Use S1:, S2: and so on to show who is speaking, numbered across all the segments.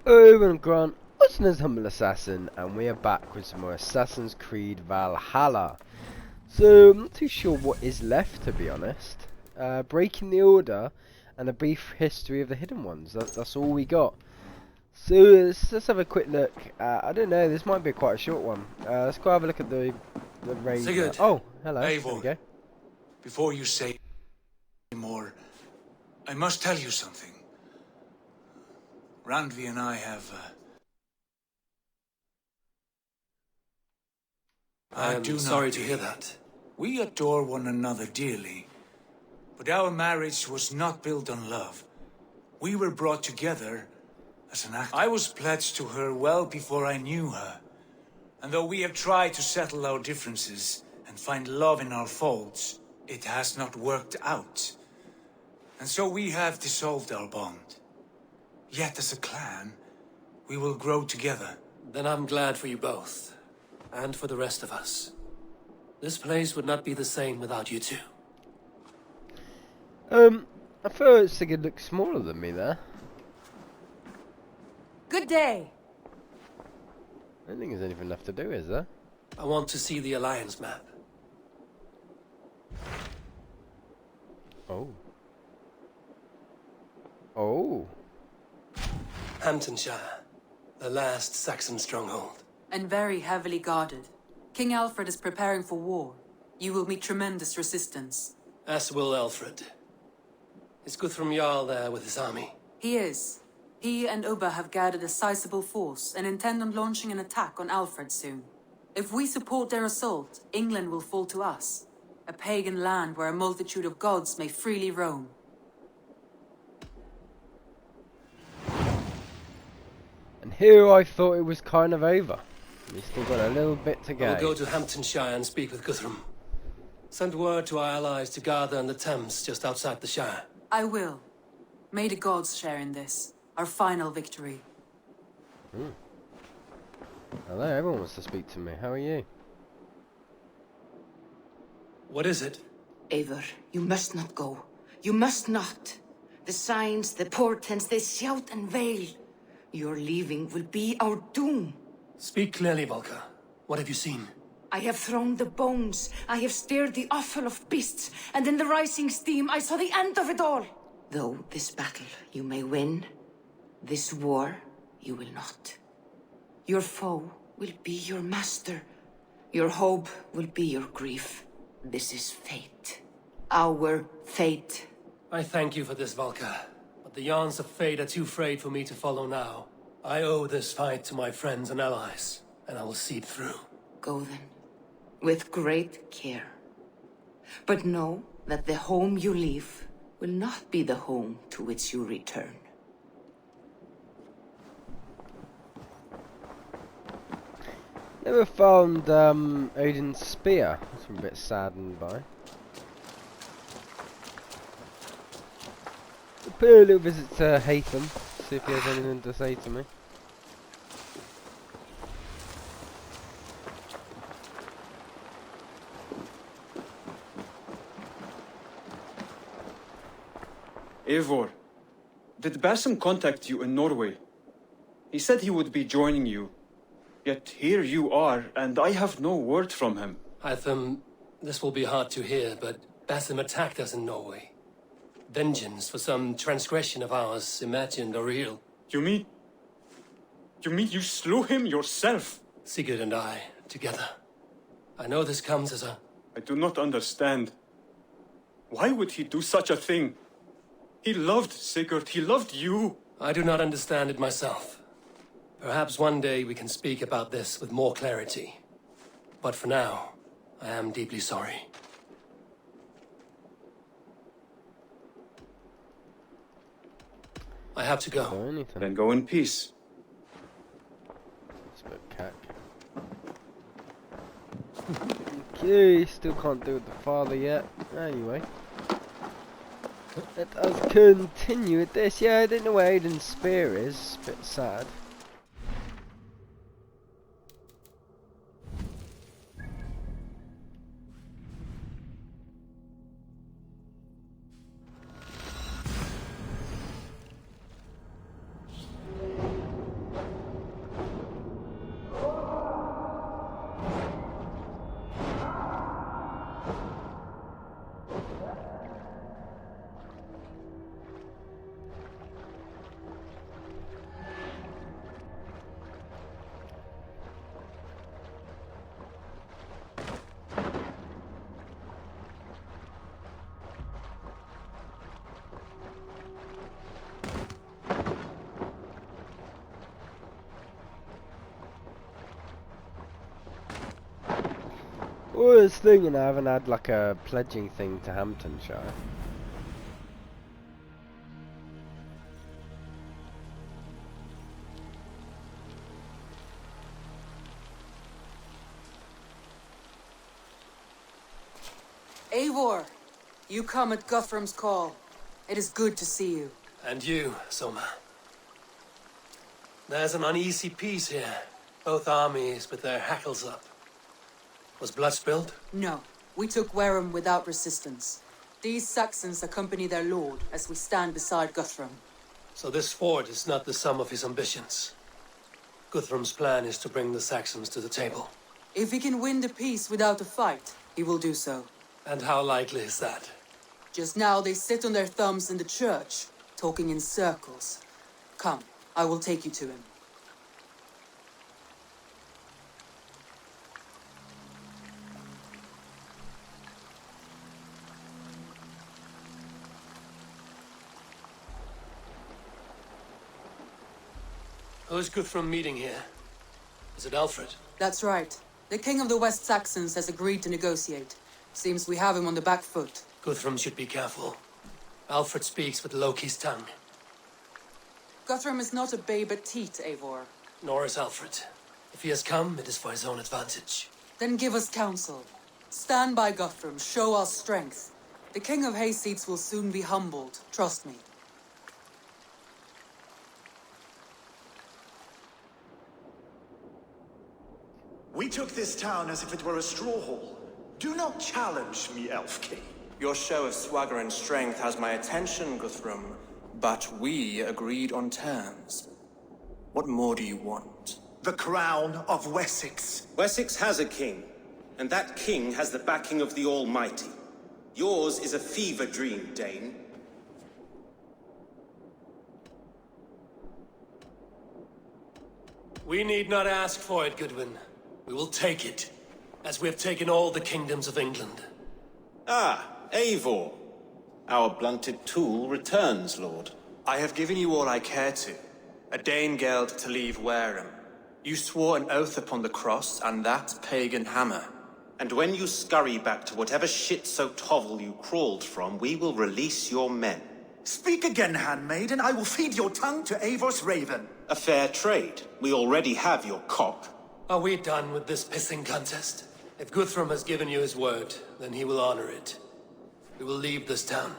S1: Hello, I'm Grant, also known as Humble Assassin, and we are back with some more Assassin's Creed Valhalla. So, I'm not too sure what is left, to be honest. Breaking the Order, and a brief history of the Hidden Ones. That's all we got. So, let's have a quick look. I don't know, this might be quite a short one. Let's go have a look at the raid.
S2: Sigurd.
S1: Oh, hello, there
S2: Eivor.
S1: we go.
S2: Before you say more, I must tell you something. Randvi and I have...
S3: I am sorry to hear that.
S2: We adore one another dearly, but our marriage was not built on love. We were brought together as an act. I was pledged to her well before I knew her, and though we have tried to settle our differences and find love in our faults, it has not worked out. And so we have dissolved our bond. Yet as a clan, we will grow together.
S3: Then I'm glad for you both, and for the rest of us. This place would not be the same without you two.
S1: I thought Sigurd looked smaller than me there.
S4: Good day.
S1: I don't think there's anything left to do, is there?
S3: I want to see the Alliance map.
S1: Oh. Oh.
S3: Hamptonshire, the last Saxon stronghold.
S4: And very heavily guarded. King Alfred is preparing for war. You will meet tremendous resistance.
S3: As will Alfred. Is Guthrum Jarl there with his army?
S4: He is. He and Ubba have gathered a sizable force and intend on launching an attack on Alfred soon. If we support their assault, England will fall to us. A pagan land where a multitude of gods may freely roam.
S1: And here I thought it was kind of over. We still got a little bit to go.
S3: I'll go to Hamptonshire and speak with Guthrum. Send word to our allies to gather in the Thames just outside the Shire.
S4: I will. May the gods share in this, our final victory.
S1: Hello, everyone wants to speak to me. How are you?
S3: What is it?
S5: Eivor, you must not go. You must not. The signs, the portents, they shout and wail. Your leaving will be our doom.
S3: Speak clearly, Volker. What have you seen?
S5: I have thrown the bones. I have stirred the offal of beasts. And in the rising steam, I saw the end of it all. Though this battle you may win, this war you will not. Your foe will be your master. Your hope will be your grief. This is fate. Our fate.
S3: I thank you for this, Volker. But the yarns of fate are too frayed for me to follow now. I owe this fight to my friends and allies, and I will see it through.
S5: Go then, with great care. But know that the home you leave will not be the home to which you return.
S1: Never found Odin's spear. That's I'm a bit saddened by. I'll pay a little visit to Hatham, see if he has anything to say to me.
S6: Eivor, did Basim contact you in Norway? He said he would be joining you. Yet here you are, and I have no word from him.
S3: Hytham, this will be hard to hear, but Basim attacked us in Norway. Vengeance for some transgression of ours, imagined or real.
S6: You mean you slew him yourself?
S3: Sigurd and I, together. I know this comes as a...
S6: I do not understand. Why would he do such a thing? He loved Sigurd, he loved you.
S3: I do not understand it myself. Perhaps one day we can speak about this with more clarity. But for now, I am deeply sorry. I have to go.
S1: Or anything.
S6: Then go in peace.
S1: It's a bit cack. Okay, still can't do with the father yet. Anyway. Let us continue with this. Yeah, I didn't know where Odin's spear is. A bit sad. Oh, this thing, and I haven't had like a pledging thing to Hamptonshire.
S4: Eivor, you come at Guthrum's call. It is good to see you.
S3: And you, Soma. There's an uneasy peace here. Both armies with their hackles up. Was blood spilled?
S4: No, we took Wareham without resistance. These Saxons accompany their lord as we stand beside Guthrum.
S3: So this fort is not the sum of his ambitions. Guthrum's plan is to bring the Saxons to the table.
S4: If he can win the peace without a fight, he will do so.
S3: And how likely is that?
S4: Just now they sit on their thumbs in the church, talking in circles. Come, I will take you to him.
S3: Who is Guthrum meeting here? Is it Alfred?
S4: That's right. The king of the West Saxons has agreed to negotiate. Seems we have him on the back foot.
S3: Guthrum should be careful. Alfred speaks with Loki's tongue.
S4: Guthrum is not a babe at teat, Eivor.
S3: Nor is Alfred. If he has come, it is for his own advantage.
S4: Then give us counsel. Stand by Guthrum, show our strength. The king of Hayseeds will soon be humbled, trust me.
S7: We took this town as if it were a straw hall. Do not challenge me, Elf King.
S8: Your show of swagger and strength has my attention, Guthrum, but we agreed on terms. What more do you want?
S7: The crown of Wessex.
S9: Wessex has a king, and that king has the backing of the Almighty. Yours is a fever dream, Dane.
S3: We need not ask for it, Goodwin. We will take it, as we have taken all the kingdoms of England.
S9: Ah, Eivor. Our blunted tool returns, Lord.
S8: I have given you all I care to. A Danegeld to leave Wareham. You swore an oath upon the cross, and that pagan hammer.
S9: And when you scurry back to whatever shit-soaked hovel you crawled from, we will release your men.
S7: Speak again, handmaid, and I will feed your tongue to Eivor's raven.
S9: A fair trade. We already have your cock.
S3: Are we done with this pissing contest? If Guthrum has given you his word, then he will honor it. We will leave this town.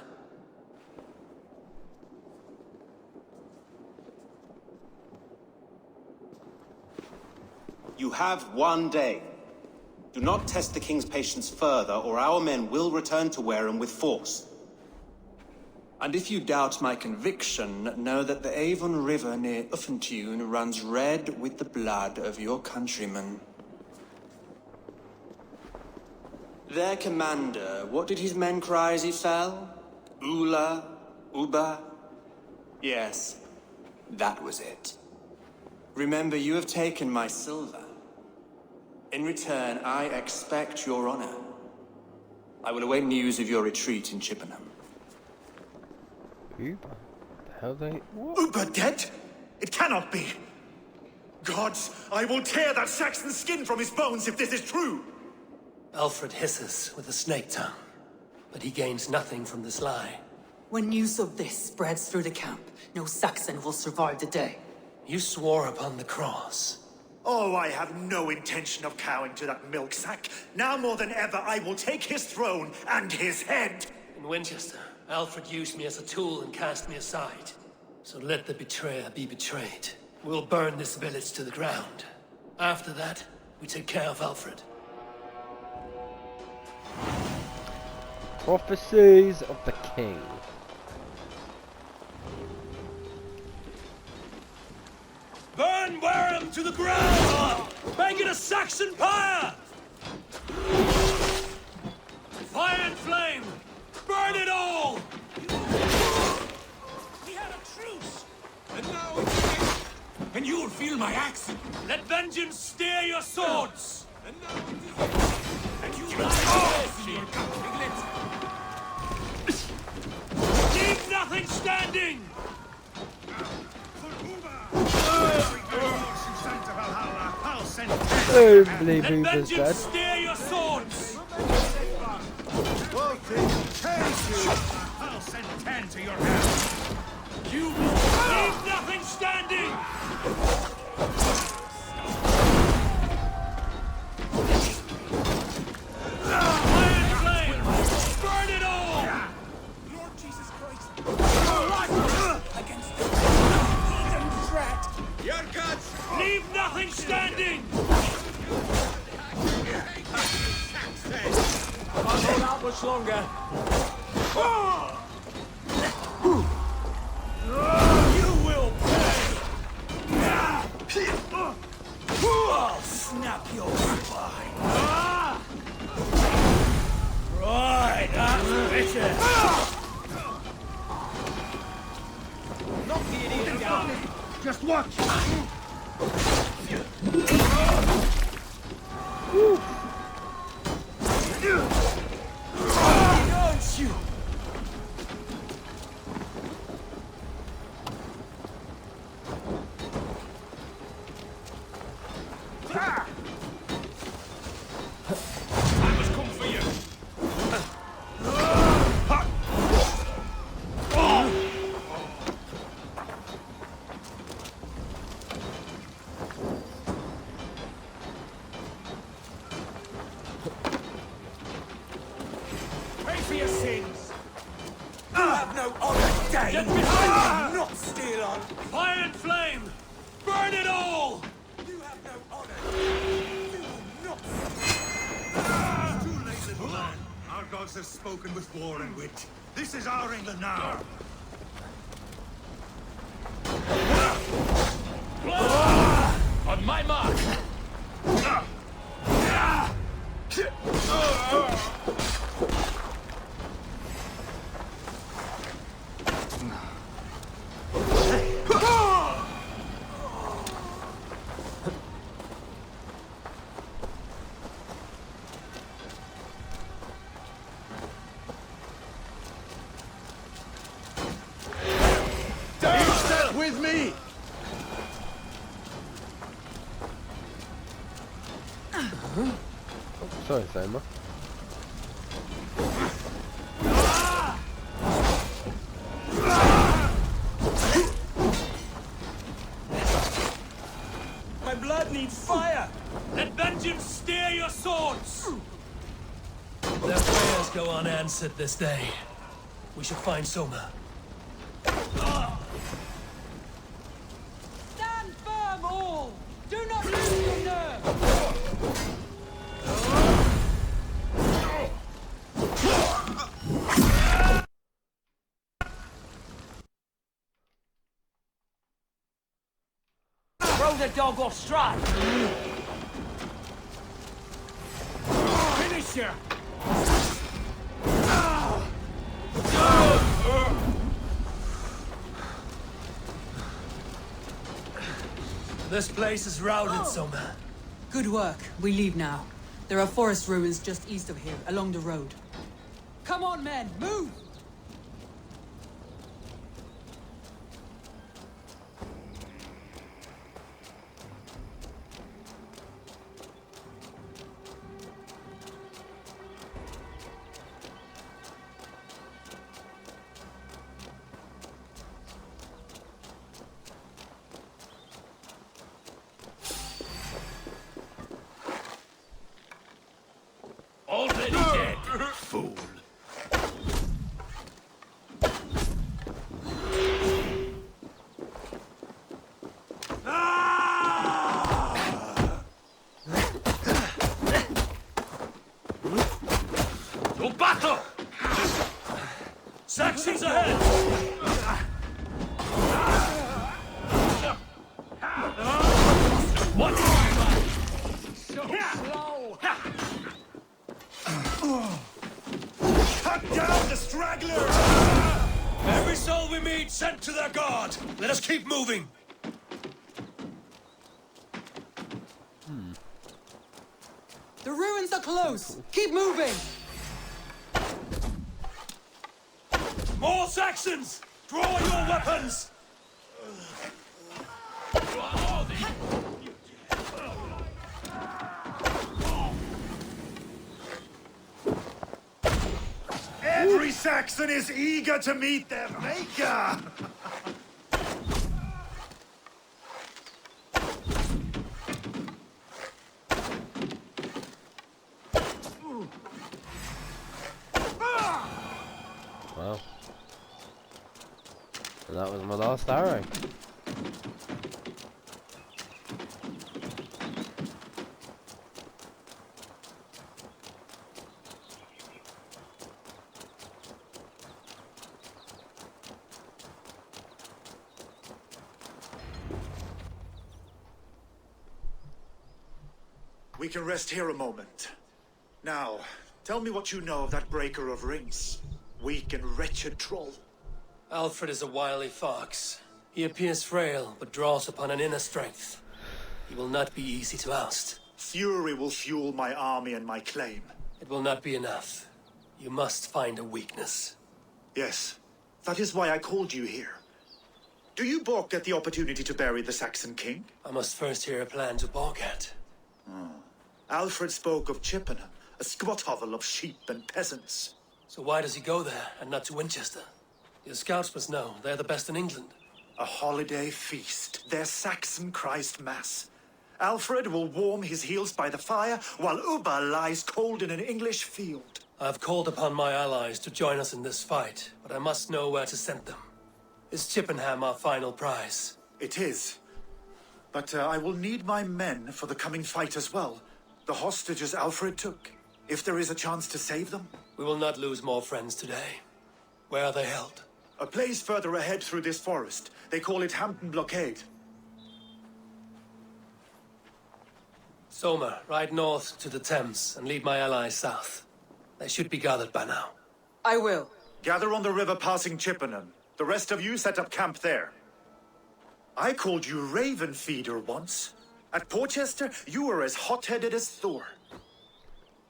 S9: You have one day. Do not test the king's patience further, or our men will return to Wareham with force.
S8: And if you doubt my conviction, know that the Avon River near Uffentune runs red with the blood of your countrymen. Their commander, what did his men cry as he fell? Ula? Uba? Yes, that was it. Remember, you have taken my silver. In return, I expect your honor. I will await news of your retreat in Chippenham.
S1: Uber? The hell they... What?
S7: Uber dead? It cannot be. Gods, I will tear that Saxon skin from his bones if this is true.
S3: Alfred hisses with a snake tongue, but he gains nothing from this lie.
S4: When news of this spreads through the camp, no Saxon will survive the day.
S3: You swore upon the cross.
S7: Oh, I have no intention of cowing to that milk sack. Now more than ever, I will take his throne and his head.
S3: In Winchester, Alfred used me as a tool and cast me aside. So let the betrayer be betrayed. We'll burn this village to the ground. After that, we take care of Alfred.
S1: Prophecies of the King.
S3: Burn Wareham to the ground! Make it a Saxon pyre! Fire and flame! Burn it all!
S2: We had a truce, and now it's... And you'll feel my axe.
S3: Let vengeance steer your swords!
S2: And now it is... And you will in your cup, Piglet.
S3: Leave nothing standing!
S1: I don't believe
S3: Let
S1: Uber's
S3: vengeance
S1: dead.
S3: steer your swords!
S7: I'll send 10 to your house.
S2: You will leave nothing standing! Iron flame! Burn it all!
S7: Lord Jesus Christ!
S2: Against the threat!
S9: Your guts!
S2: Leave nothing standing!
S8: Can't hold out much longer.
S2: You will pay! I'll snap your spine! Right, that's better!
S8: Knock the idiot down.
S7: Just watch!
S2: Don't you!
S7: I must come for you! Pay for your sins!
S2: You have no honor, Dane! Get behind me! Not steal on! Fire and flame! Burn it all! You have no honor! You will not
S7: Too late, little man. Our gods have spoken with war and wit. This is our England now.
S2: On my mark!
S7: With me!
S1: Sorry, Selma.
S2: My blood needs fire! Let vengeance steer your swords! Their prayers go unanswered this day. We should find Soma.
S4: Stand firm, all! Do not lose your nerve!
S2: Throw the dog off stride! Finish her! This place is routed, Soma.
S4: Good work. We leave now. There are forest ruins just east of here, along the road. Come on, men! Move!
S2: Already dead, fool. To battle! Saxons ahead! What? So slow!
S7: Cut down the stragglers!
S2: Every soul we meet sent to their god! Let us keep moving!
S4: The ruins are close! Keep moving!
S2: More Saxons! Draw your weapons!
S7: Every Saxon is eager to meet their maker!
S1: Well, and that was my last arrow.
S7: We can rest here a moment. Now, tell me what you know of that breaker of rings. Weak and wretched troll.
S3: Alfred is a wily fox. He appears frail, but draws upon an inner strength. He will not be easy to oust.
S7: Fury will fuel my army and my claim.
S3: It will not be enough. You must find a weakness.
S7: Yes, that is why I called you here. Do you balk at the opportunity to bury the Saxon king?
S3: I must first hear a plan to balk at.
S7: Alfred spoke of Chippenham, a squat hovel of sheep and peasants.
S3: So why does he go there, and not to Winchester? Your scouts must know, they're the best in England.
S7: A holiday feast, their Saxon Christ Mass. Alfred will warm his heels by the fire, while Uba lies cold in an English field.
S3: I've called upon my allies to join us in this fight, but I must know where to send them. Is Chippenham our final prize?
S7: It is. But I will need my men for the coming fight as well. The hostages Alfred took. If there is a chance to save them.
S3: We will not lose more friends today. Where are they held?
S7: A place further ahead through this forest. They call it Hampton Blockade.
S3: Soma, ride north to the Thames and lead my allies south. They should be gathered by now.
S4: I will.
S7: Gather on the river passing Chippenham. The rest of you set up camp there. I called you Raven Feeder once. At Porchester, you were as hot-headed as Thor.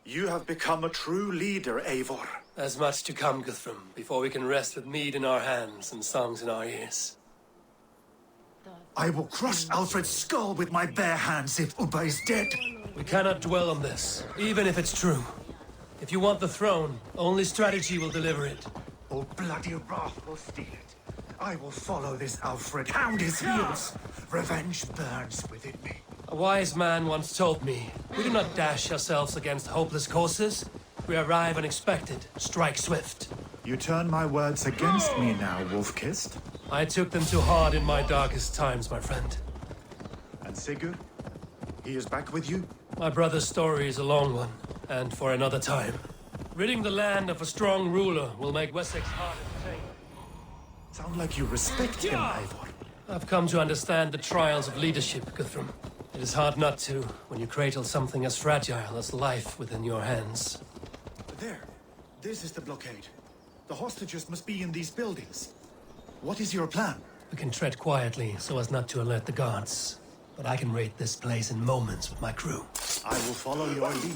S7: You have become a true leader, Eivor.
S3: There's much to come, Guthrum, before we can rest with mead in our hands and songs in our ears.
S7: I will crush Alfred's skull with my bare hands if Uba is dead.
S3: We cannot dwell on this, even if it's true. If you want the throne, only strategy will deliver it.
S7: Or bloody wrath will steal it. I will follow this Alfred, hound his heels. Revenge burns within me.
S3: A wise man once told me, we do not dash ourselves against hopeless courses. We arrive unexpected, strike swift.
S7: You turn my words against me now, Wolf-Kissed.
S3: I took them too hard in my darkest times, my friend.
S7: And Sigurd? He is back with you?
S3: My brother's story is a long one, and for another time. Ridding the land of a strong ruler will make Wessex hard to tame.
S7: Sound like you respect him, Eivor.
S3: I've come to understand the trials of leadership, Guthrum. It is hard not to, when you cradle something as fragile as life within your hands.
S7: There. This is the blockade. The hostages must be in these buildings. What is your plan?
S3: We can tread quietly so as not to alert the guards. But I can raid this place in moments with my crew.
S7: I will follow your lead.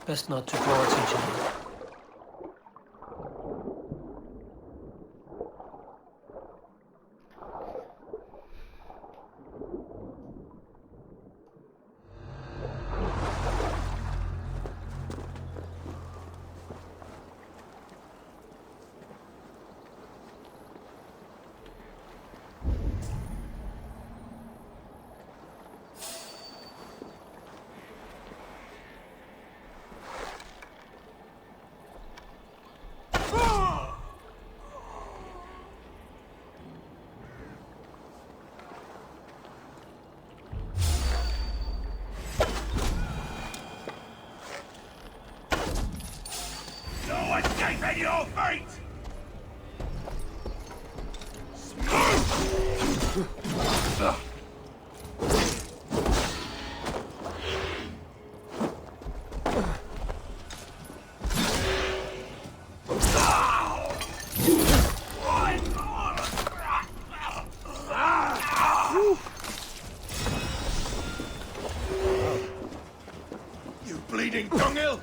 S3: Best not to draw attention.
S7: Your fate! You bleeding dunghill!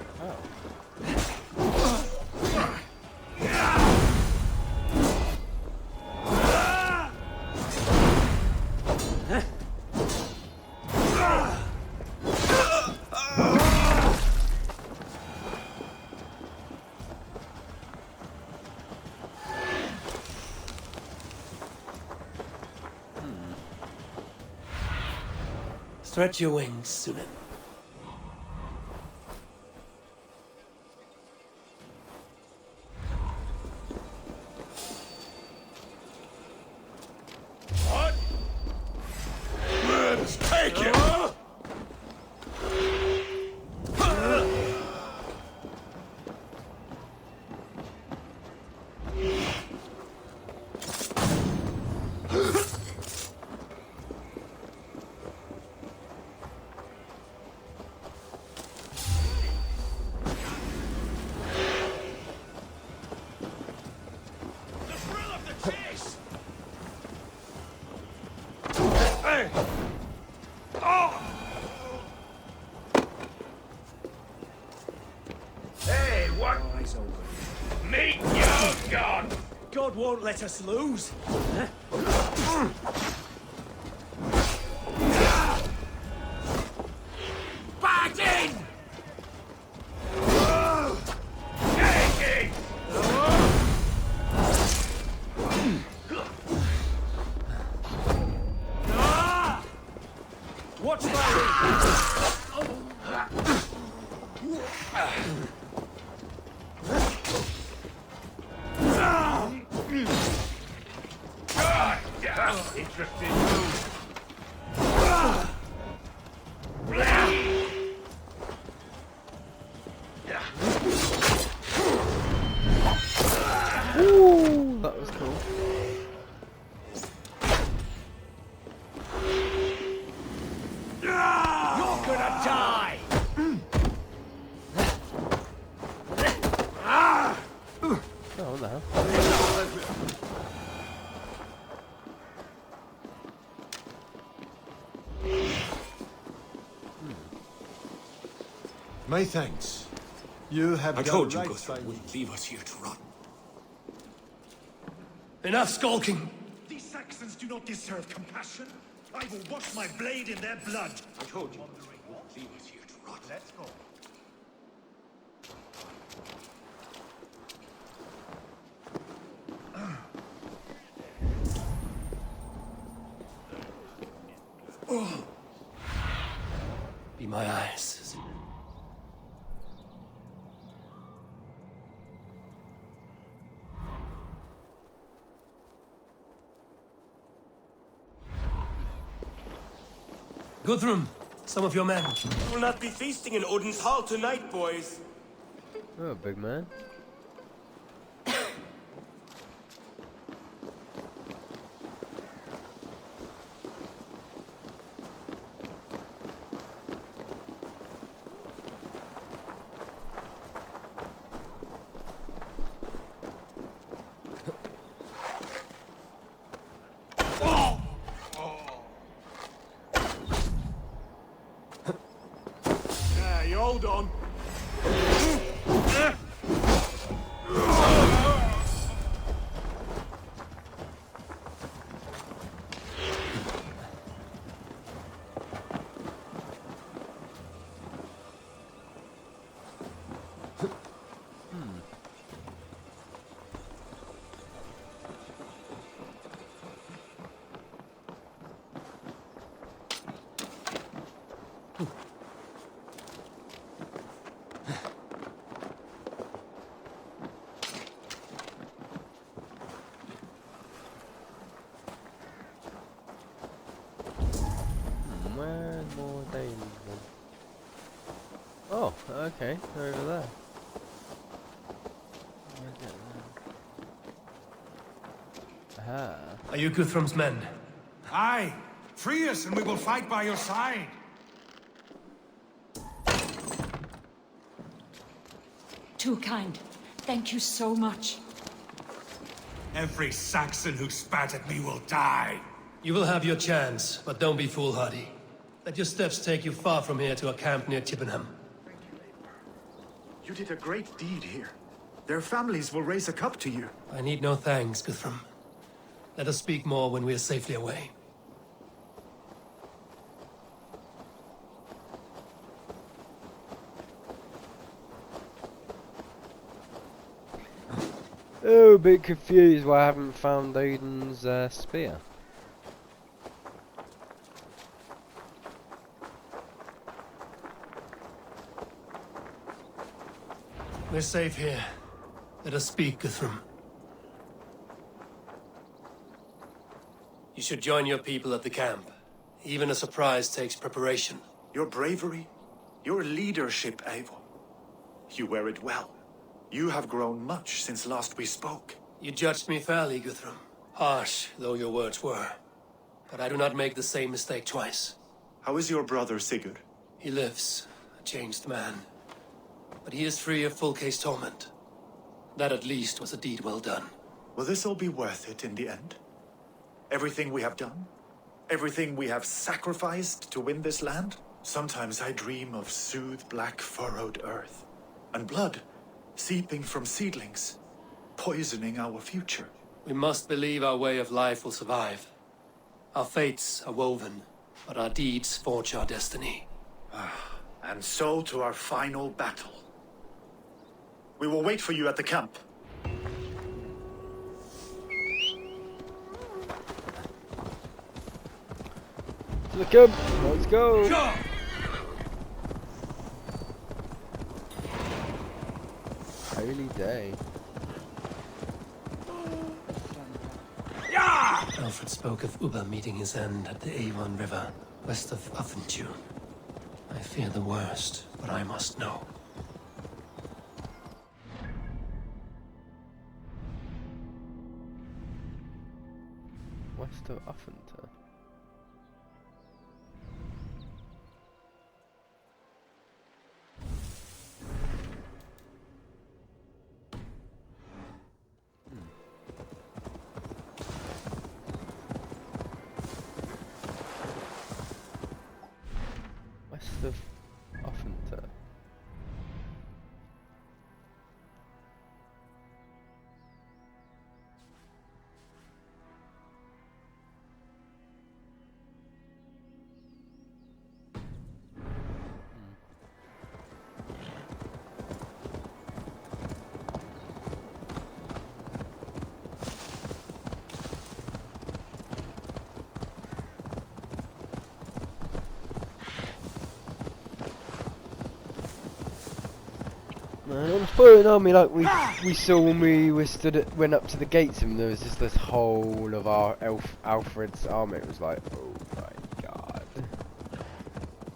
S3: Stretch your wings, Sunan.
S7: What? Let's take it!
S3: Hey, what? Eyes open. Meet your god! God won't let us lose. Back in! Watch that! Interesting move.
S1: Ooh, that was cool.
S3: You're gonna die!
S1: Oh, what the hell?
S10: My thanks. You have
S3: I
S10: done
S3: told you
S10: right
S3: Guthrum
S10: by me.
S3: wouldn't leave us here to rot. Enough skulking!
S7: These Saxons do not deserve compassion. I will wash my blade in their blood.
S3: I told you Guthrum wouldn't leave us here to rot.
S7: Let's go.
S3: Be my eyes. Guthrum, some of your men.
S8: We'll not be feasting in Odin's hall tonight, boys.
S1: Oh, big man.
S7: You hold on.
S1: Where more days? Oh, okay, they're over there. Aha.
S3: Are you Guthrum's men?
S2: Aye. Free us and we will fight by your side.
S5: Too kind. Thank you so much.
S2: Every Saxon who spat at me will die.
S3: You will have your chance, but don't be foolhardy. Let your steps take you far from here to a camp near Chippenham.
S7: You did a great deed here. Their families will raise a cup to you.
S3: I need no thanks, Guthrum. Let us speak more when we are safely away.
S1: Oh, a bit confused why I haven't found Odin's spear.
S3: We're safe here. Let us speak, Guthrum. You should join your people at the camp. Even a surprise takes preparation.
S7: Your bravery, your leadership, Eivor. You wear it well. You have grown much since last we spoke.
S3: You judged me fairly, Guthrum. Harsh though your words were. But I do not make the same mistake twice.
S7: How is your brother Sigurd?
S3: He lives, a changed man. But he is free of full case torment. That at least was a deed well done.
S7: Will this all be worth it in the end? Everything we have done? Everything we have sacrificed to win this land? Sometimes I dream of soothed black furrowed earth, and blood seeping from seedlings, poisoning our future.
S3: We must believe our way of life will survive. Our fates are woven, but our deeds forge our destiny.
S7: And so to our final battle. We will wait for you at the camp.
S1: To the camp, let's go! Holy day.
S3: Alfred spoke of Uba meeting his end at the Avon River, west of Uffentu. I fear the worst, but I must know.
S1: West of Uffentu. West of Uffentu. Man, on the Foreign Army, like we saw when we were went up to the gates, and there was just this whole of our Alfred's army. It was like, oh my god,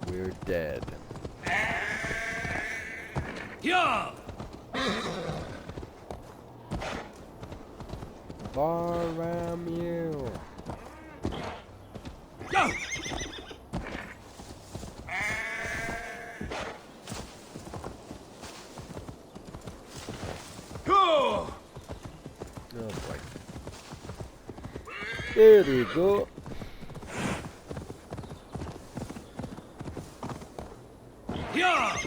S1: we're dead.
S3: Yeah!
S1: Varamil.
S3: Go!
S1: Oh boy. There we go.
S3: Yeah!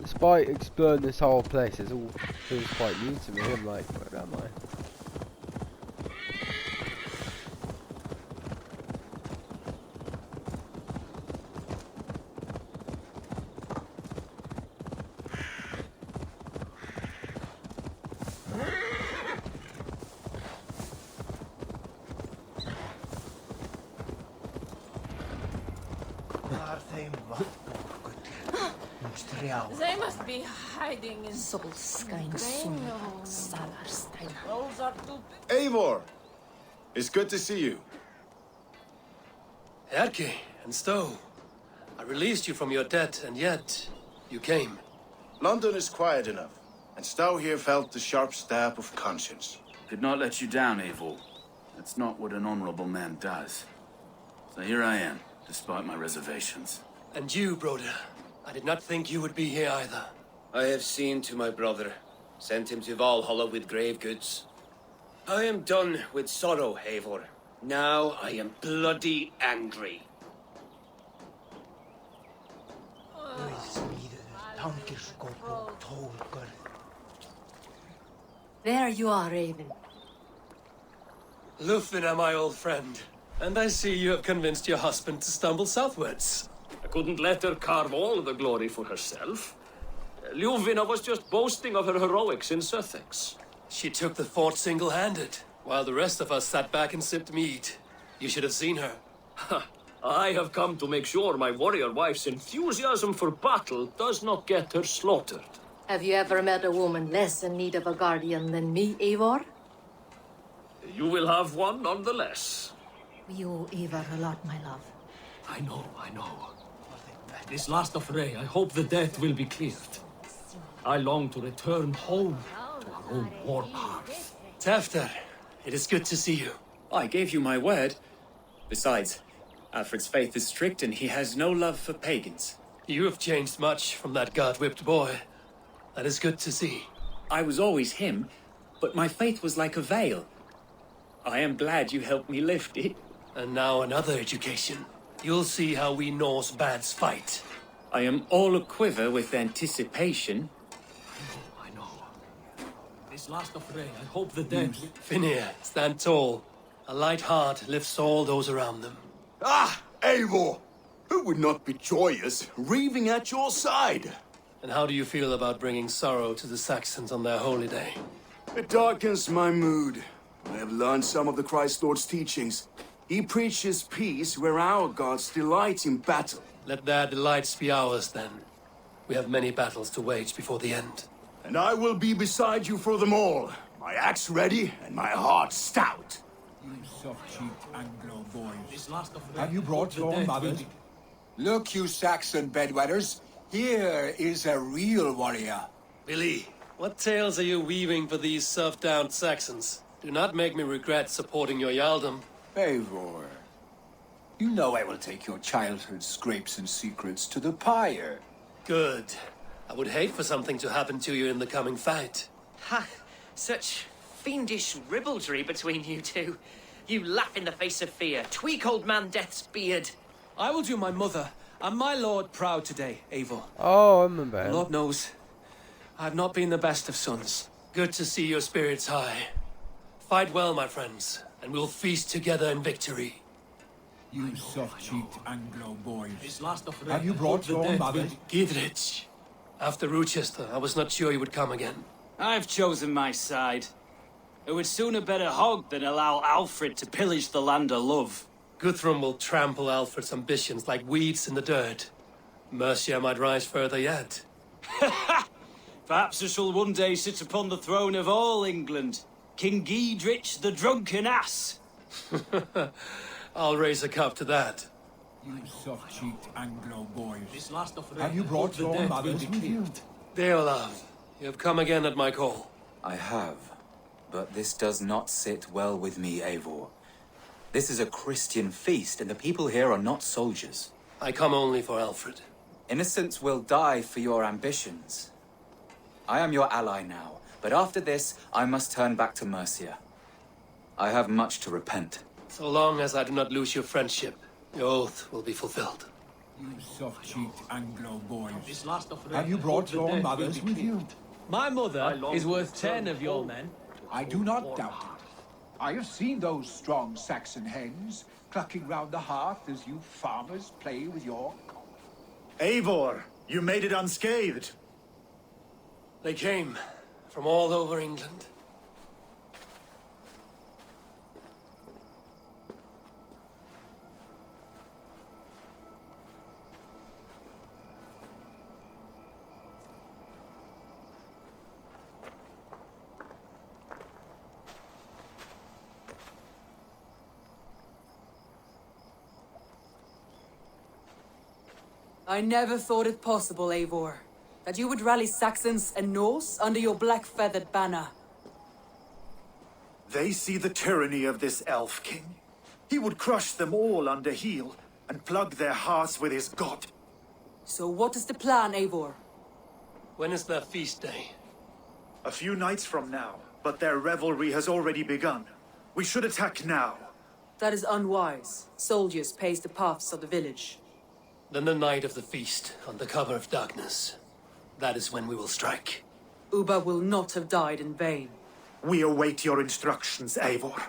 S1: Despite exploring this whole place, it all feels quite new to me. I'm like, where am I?
S11: They must be hiding in
S5: Solskine Salarstein.
S11: Those are too
S10: Eivor! It's good to see you.
S3: Erke and Stowe. I released you from your debt, and yet you came.
S10: London is quiet enough, and Stow here felt the sharp stab of conscience.
S12: Could not let you down, Eivor. That's not what an honorable man does. So here I am, despite my reservations.
S3: And you, Broder. I did not think you would be here either.
S13: I have seen to my brother, sent him to Valhalla with grave goods. I am done with sorrow, Eivor. Now I am bloody angry.
S5: There you are, Raven.
S3: Lufina, my old friend. And I see you have convinced your husband to stumble southwards.
S14: I couldn't let her carve all the glory for herself. Ljuvina was just boasting of her heroics in Sussex.
S3: She took the fort single-handed, while the rest of us sat back and sipped mead. You should have seen her.
S14: Ha! I have come to make sure my warrior wife's enthusiasm for battle does not get her slaughtered.
S15: Have you ever met a woman less in need of a guardian than me, Eivor?
S14: You will have one nonetheless.
S15: We owe Eivor a lot, my love.
S14: I know. This last affray, I hope the death will be cleared. I long to return home to our own war path.
S3: Tafter, it is good to see you.
S16: I gave you my word. Besides, Alfred's faith is strict and he has no love for pagans.
S3: You have changed much from that god-whipped boy. That is good to see.
S16: I was always him, but my faith was like a veil. I am glad you helped me lift it.
S3: And now another education. You'll see how we Norse bads fight.
S16: I am all aquiver with anticipation.
S14: I know. This last affray, I hope the dead...
S3: Finir, stand tall. A light heart lifts all those around them.
S17: Ah, Eivor! Who would not be joyous, raving at your side?
S3: And how do you feel about bringing sorrow to the Saxons on their holy day?
S17: It darkens my mood. I have learned some of the Christ Lord's teachings. He preaches peace where our gods delight in battle.
S3: Let their delights be ours, then. We have many battles to wage before the end.
S17: And I will be beside you for them all. My axe ready and my heart stout.
S18: You soft-cheeked Anglo boys.
S14: Have
S18: you brought your mothers? Look, you Saxon bedwetters. Here is a real warrior.
S3: Billy, what tales are you weaving for these serf-down Saxons? Do not make me regret supporting your Jarldom.
S18: Eivor, you know I will take your childhood scrapes and secrets to the pyre.
S3: Good. I would hate for something to happen to you in the coming fight.
S19: Ha! Such fiendish ribaldry between you two. You laugh in the face of fear. Tweak old man Death's beard.
S20: I will do my mother and my lord proud today, Eivor.
S1: Oh, I remember him.
S20: Lord knows, I have not been the best of sons.
S3: Good to see your spirits high. Fight well, my friends, and we'll feast together in victory.
S18: You soft-cheeked Anglo boys.
S14: Have you brought your mothers?
S3: Gidrich. After Rochester, I was not sure you would come again.
S16: I've chosen my side. It would sooner bet a hog than allow Alfred to pillage the land of love.
S3: Guthrum will trample Alfred's ambitions like weeds in the dirt. Mercia might rise further yet.
S16: Perhaps I shall one day sit upon the throne of all England. King Giedrich the drunken ass.
S3: I'll raise a cup to that.
S18: You soft-cheeked Anglo boys.
S14: Have you brought your mothers with you?
S3: Deolav, you have come again at my call.
S21: I have, but this does not sit well with me, Eivor. This is a Christian feast, and the people here are not soldiers.
S3: I come only for Alfred.
S21: Innocents will die for your ambitions. I am your ally now, but after this, I must turn back to Mercia. I have much to repent.
S3: So long as I do not lose your friendship, your oath will be fulfilled.
S18: You soft-cheeked Anglo boys.
S14: Have you brought your mothers with you?
S20: My mother is worth 10 of your men.
S18: I do not doubt it. I have seen those strong Saxon hens clucking round the hearth as you farmers play with your...
S7: Eivor, you made it unscathed.
S3: They came from all over England.
S4: I never thought it possible, Eivor, that you would rally Saxons and Norse under your black-feathered banner.
S7: They see the tyranny of this elf king. He would crush them all under heel and plug their hearts with his god.
S4: So what is the plan, Eivor?
S3: When is their feast day?
S7: A few nights from now, but their revelry has already begun. We should attack now.
S4: That is unwise. Soldiers pace the paths of the village.
S3: Then the night of the feast, under cover of darkness. That is when we will strike.
S4: Ubba will not have died in vain.
S7: We await your instructions, Eivor.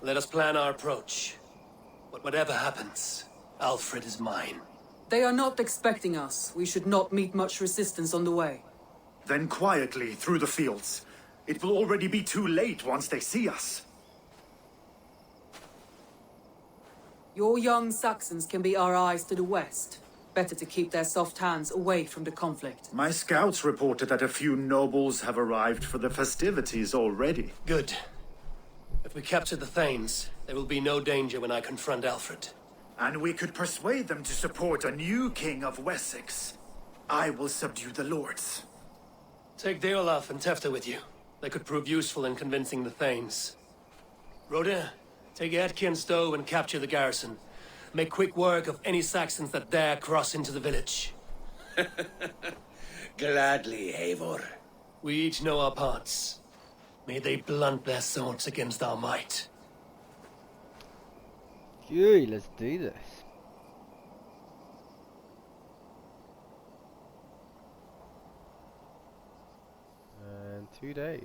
S3: Let us plan our approach. But whatever happens, Alfred is mine.
S4: They are not expecting us. We should not meet much resistance on the way.
S7: Then quietly through the fields. It will already be too late once they see us.
S4: Your young Saxons can be our eyes to the west. Better to keep their soft hands away from the conflict.
S7: My scouts reported that a few nobles have arrived for the festivities already.
S3: Good. If we capture the Thanes, there will be no danger when I confront Alfred.
S7: And we could persuade them to support a new king of Wessex. I will subdue the lords.
S3: Take Deolaf and Tefta with you. They could prove useful in convincing the Thanes. Rodin, take Etki and Stowe and capture the garrison. Make quick work of any Saxons that dare cross into the village.
S13: Gladly, Eivor.
S3: We each know our parts. May they blunt their swords against our might.
S1: Yay, let's do this. And 2 days.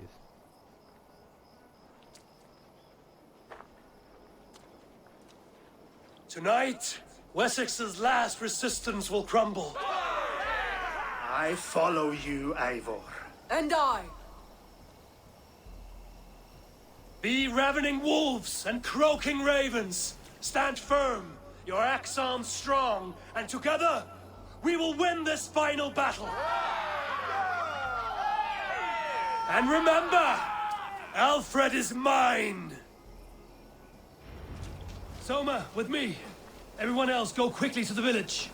S3: Tonight, Wessex's last resistance will crumble.
S7: I follow you, Eivor.
S4: And I.
S3: Be ravening wolves and croaking ravens. Stand firm, your axe arms strong, and together, we will win this final battle. And remember, Alfred is mine. Soma, with me. Everyone else, go quickly to the village.